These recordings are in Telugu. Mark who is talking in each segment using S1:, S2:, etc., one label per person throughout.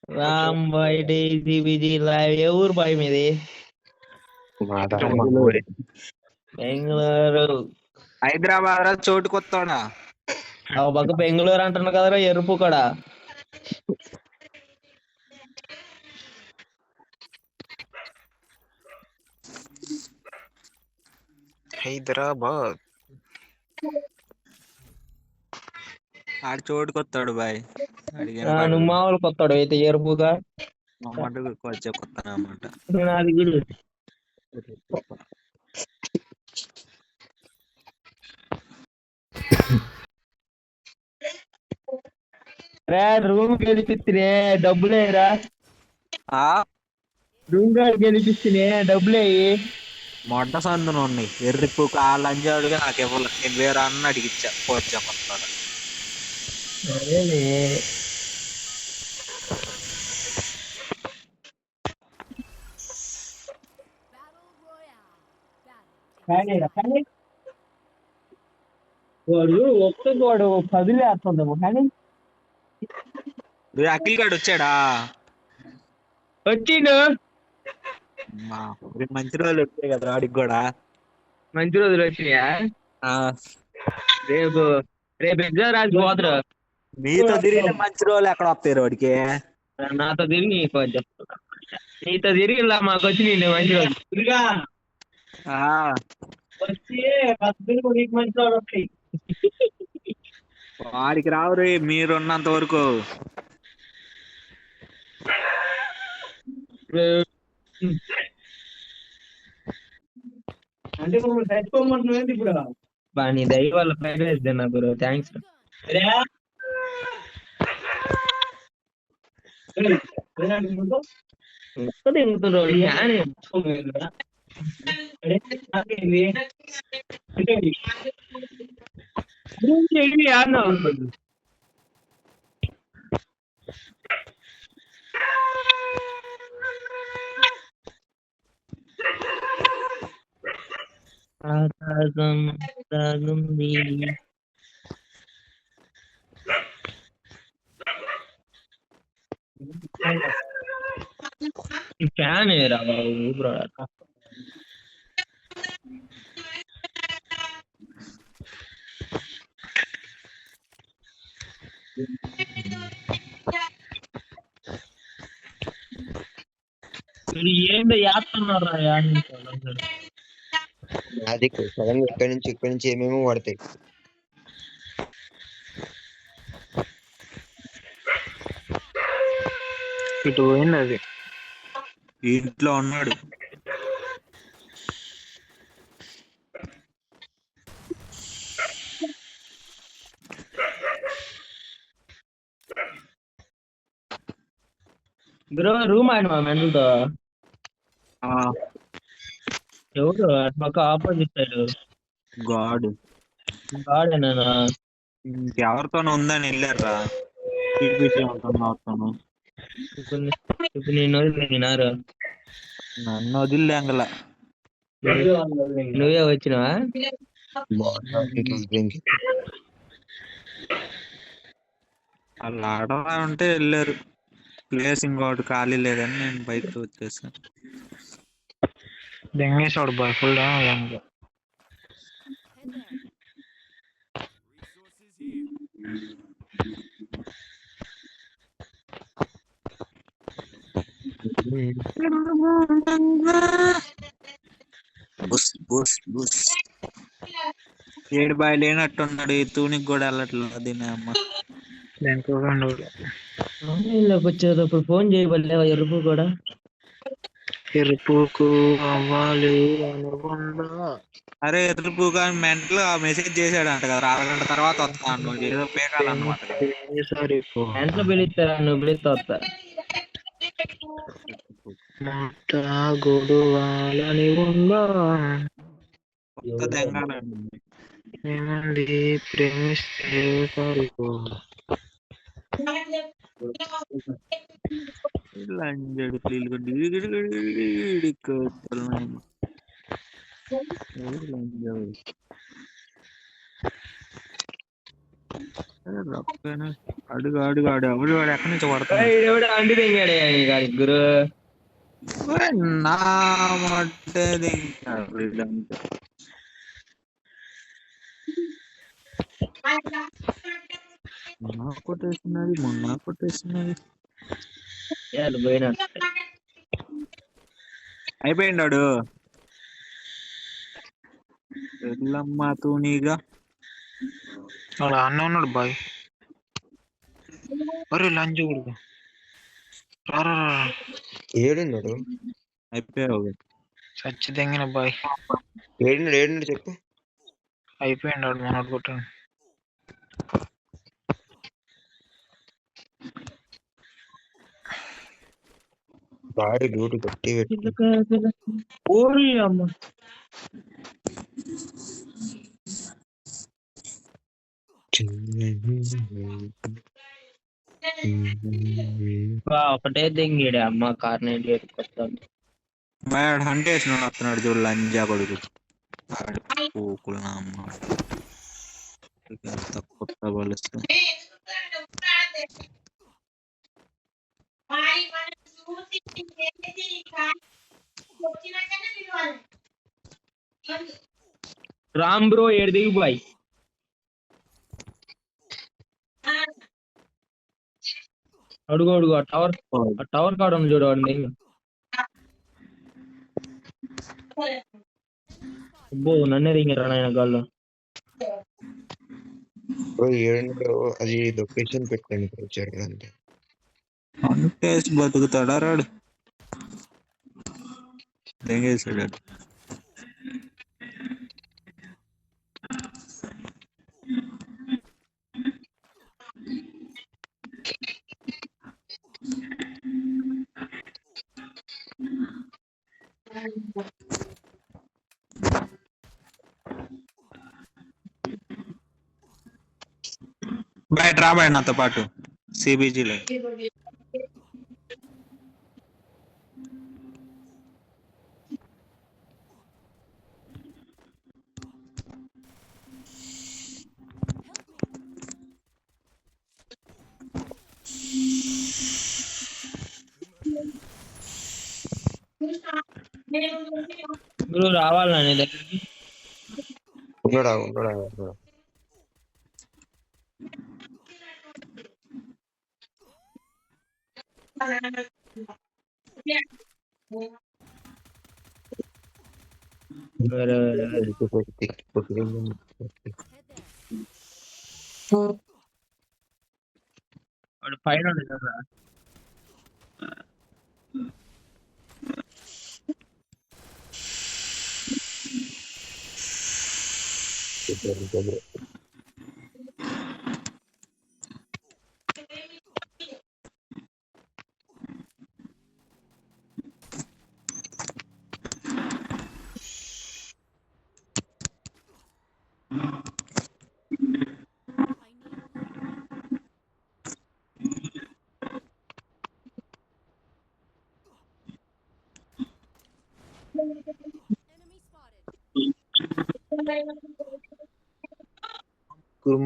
S1: రామ్ బాయ్ డైజీ బిజీ లైవ్ ఏ ఊరు బాయ్ మీది? బెంగళూరు.
S2: హైదరాబాద్ చోటు కొత్తోడా
S1: ఒక పక్క బెంగళూరు అంటున్నా కదరా ఎరుపు కూడా.
S2: హైదరాబాద్ ఆడు చోటు కొత్తాడు బాయ్.
S1: నువ్వు మామూలు కొత్తాడు అయితే ఎరుపుగా
S2: కొంచెం కొత్త అన్నమాట.
S1: నాది గుడి రూమ్ గెలిపిస్తే డబ్బులేరా? రూమ్ గారు గెలిపిస్తే డబ్బులేయి.
S2: మొట్ట సందును ఉన్నాయి ఎర్రిప్పు కాళ్ళు అంజాడుగా నాకు ఇవ్వలేదు. నేను వేరే అన్న అడిగిచ్చా పోచ్చా కొత్తాడు.
S1: వాడు వాడు పదిలేస్తుందేమో కానీ
S2: అఖిల్ గాడు వచ్చాడా?
S1: వచ్చిండు.
S2: మంచి రోజులు వచ్చాయి కదా వాడికి కూడా.
S1: మంచి రోజులు వచ్చినాయా? రేపు రేపు ఎగ్జామ్ రాసి పోదురు.
S2: మీతో తిరిగిన మంచి రోజులు ఎక్కడ వస్తాయి వాడికి?
S1: నాతో తిరిగి నీతో తిరిగి మాకు వచ్చినాయి మంచి రోజులు. వచ్చి మంచి రోజులు వస్తాయి.
S2: వాడికి రావురి మీరున్నంత వరకు.
S1: అంటే చచ్చిపోమంటున్నావు ఇప్పుడు? నీ దయ వల్ల ఫ్రైడ్ రైస్ తిన్నా గురు, థ్యాంక్స్. ఫ్యాన్ రా బ్రో. ఏంటో చేస్తున్నారు
S3: అది సడన్ గా ఇక్కడి నుంచి ఏమేమో పడతాయి.
S2: ఇటు పోయింది అది. ఇంట్లో ఉన్నాడు.
S1: బ్రో రూమ్ ఆయన మా మెంటల్తో ఎవరు పక్క ఆపోజిట్ సైడ్
S2: గాడ్
S1: గాడేనా?
S2: ఎవరితోనో ఉందని వెళ్ళారా?
S1: ఇప్పుడు నేను వదిలినారు.
S2: నన్ను వదిలేంగల.
S1: నువ్వే వచ్చినావా?
S2: వాళ్ళు ఆడవా ఉంటే వెళ్ళారు. ప్లేస్ ఇంకోటి ఖాళీ లేదని నేను బయటకు వచ్చేసాను. దెంగేసాడు బాయ్ ఫుల్. ఏడు బాయ్ లేనట్టున్నాడు. తూనికి కూడా వెళ్ళట్లేదు. దీని అమ్మ
S1: వచ్చేటప్పుడు ఫోన్ చేయబడలేవా? ఎరుపు కూడా
S2: ఎరుపుకు అవ్వాలి. అరే ఎరుపు కానీ మెంటల్ మెసేజ్ చేశాడంట కదా, అరగంట తర్వాత వస్తాను ఏదో పేకాలన్నమాట.
S1: ఎంత పిలుస్తారా? నువ్వు పిలుస్తా వస్తా.
S2: గొడవాలని ఉందా ఏమండి ప్రేమిస్తే లంజడు రొక్కనే అడుగు అడుగు ఆడు ఎవడు వాడు ఎక్కడి నుంచి కొడుతున్నాడు
S1: ఎవడు అండి తెంగాడే గాడి గురు
S2: ఒరేయ్, నా మట్టేది ఇంకా వీళ్ళంతా. మొన్న కొట్టేసినది
S1: పోయినట్టు
S2: అయిపోయింది వాడు వెళ్ళమ్మా తూనీగా
S4: వాడు అన్న ఉన్నాడు బాయ్. అరే లంచ్ కొడుకు రా
S3: ఏడున్నాడు
S2: అయిపోయావు
S4: చచ్చి తెంగిన బాయ్.
S3: ఏడున్నాడు చెప్పు.
S4: అయిపోయింది వాడు మనోడు కొట్టాను.
S3: బాడీ డ్యూటీ కొట్టి పెట్టు.
S1: ఓరి అమ్మ ఒకటే దెంగిడే అమ్మ కార్నెట్ కొత్తాను
S2: వాడు హంట్ వేసినాడు వస్తున్నాడు చూడు లంజా కొడుకు పూకులు నా అమ్మ ఎంత కొత్త బలుస్తు
S1: రామ్ బ్రో ఏడు దిగు బాయ్. అడుగు అడుగు ఆ టవర్ కాడ ఉంది చూడు వాడిని. అబ్బో నన్నే దిగారా నాయన గాల్లో.
S3: ఏడున్నాడు అది లొకేషన్ పెట్టండి వచ్చాడు అంతే.
S2: హంట్ వేసి బతుకుతాడా రాడు దెంగేసాడు బయట రాబాడు నాతో పాటు సిబిజీలో
S1: బ్రో రావాలా నీ దగ్గరికి?
S3: ఉన్నాడా
S1: వాడు పైన ఉన్నాడు కదా.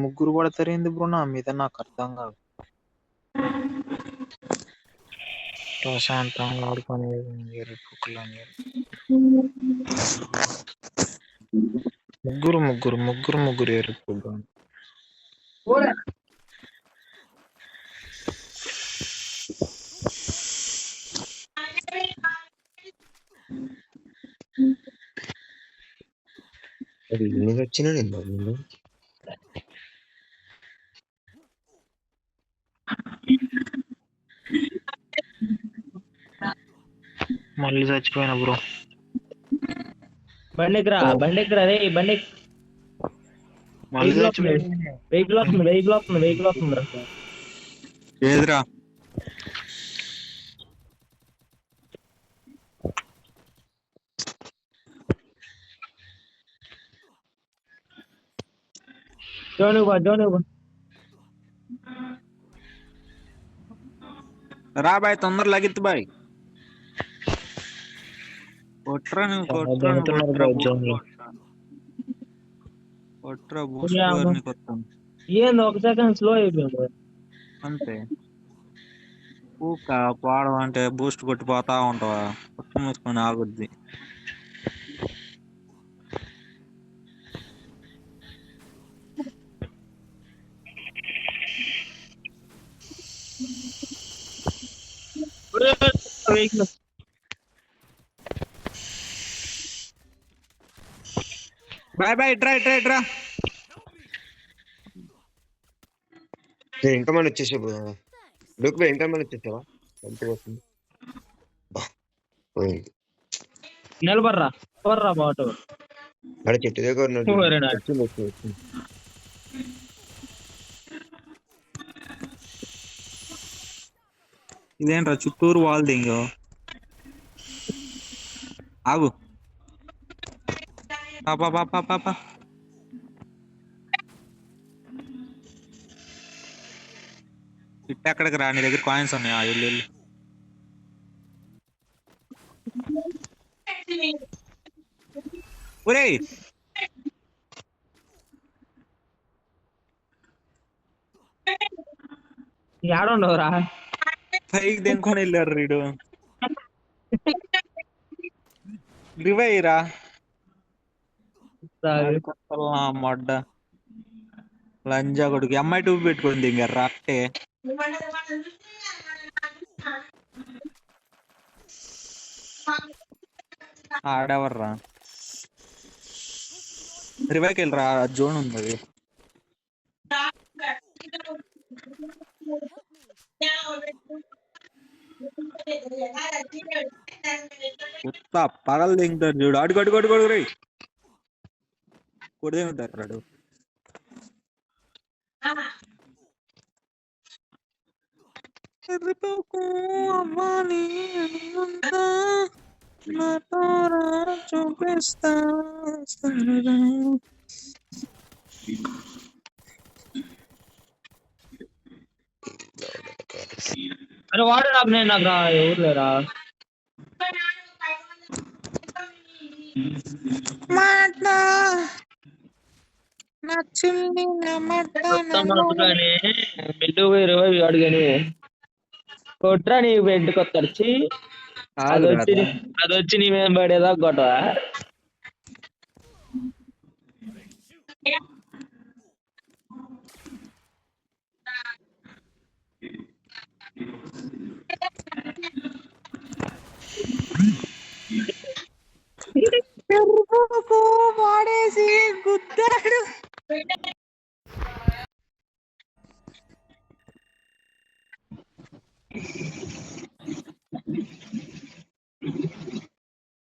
S4: ముగ్గురు పడతారు ఏంది బ్రో నా మీద? నాకు అర్థం కాదు. ప్రశాంతంగా ఆడుకొని ముగ్గురు ఎరుపుగా.
S3: అది ఎన్ని వచ్చినా నేను
S4: మళ్ళీ చచ్చిపోయినా బ్రో.
S1: బండికిరా రే బండి.
S4: మళ్ళీ
S1: వెహికల్ వస్తుంది.
S2: ఏదిరా
S1: జోను
S2: రా బాయ్ తొందర లగిత్తు బాయ్ కొట్రా
S4: జోన్ లో
S2: కొట్రా బూస్ట్ కొత్తాను
S1: ఏంది 1 సెకండ్ స్లో అయిపోయింది.
S2: అంతే. ఊక పోవడం అంటే బూస్ట్ కొట్టి పోతా ఉంటావా, కొట్టు మూసుకొని ఆగుద్ది.
S1: వెహికల్
S2: బాయ్ బాయ్, ఇట్రా.
S3: ఇంకా మనం వచ్చేసా డూక్ ఇంకా మనం వచ్చేసావా ఎంత వస్తుంది పోయింది.
S1: నిలబడరా నిలబడరా బాటు.
S3: ఆడ చెట్టు దగ్గర ఉన్నాడు.
S1: ఓరేనా.
S3: వచ్చింది.
S2: ఇదేంట్రా చుట్టూరు వాల్ దింగో, ఆగు. పాపా ఇట్ట ఎక్కడికి రా, నీ దగ్గర కాయిన్స్ ఉన్నాయా? వెళ్ళు. ఒరేయ్
S1: ఏడుండవురా.
S2: పైకి దెంకొని వెళ్ళారు రీడు. రివైరా మొడ్డ లంజా కొడుకు, అమ్మాయి టూబి పెట్టుకుంది ఇంకా రట్టే. ఆడెవర్రా? రివైకి వెళ్ళరా, జోన్ ఉంది అది. పగలు దింగుతారు చూడు, అడుగు రై కొడితే ఉంటారు రాడు. చూపిస్తా
S1: అరే వాడు నాకు రా, ఎవరు లేరా. బెడ్ పోయి రివైవ్ అడిగాని కొట్రా, నీ బెడ్ కొత్తరిచి అదొచ్చి నీ మీద పడేదా కొట్టవా.
S2: వాడేసి గుద్దాడు.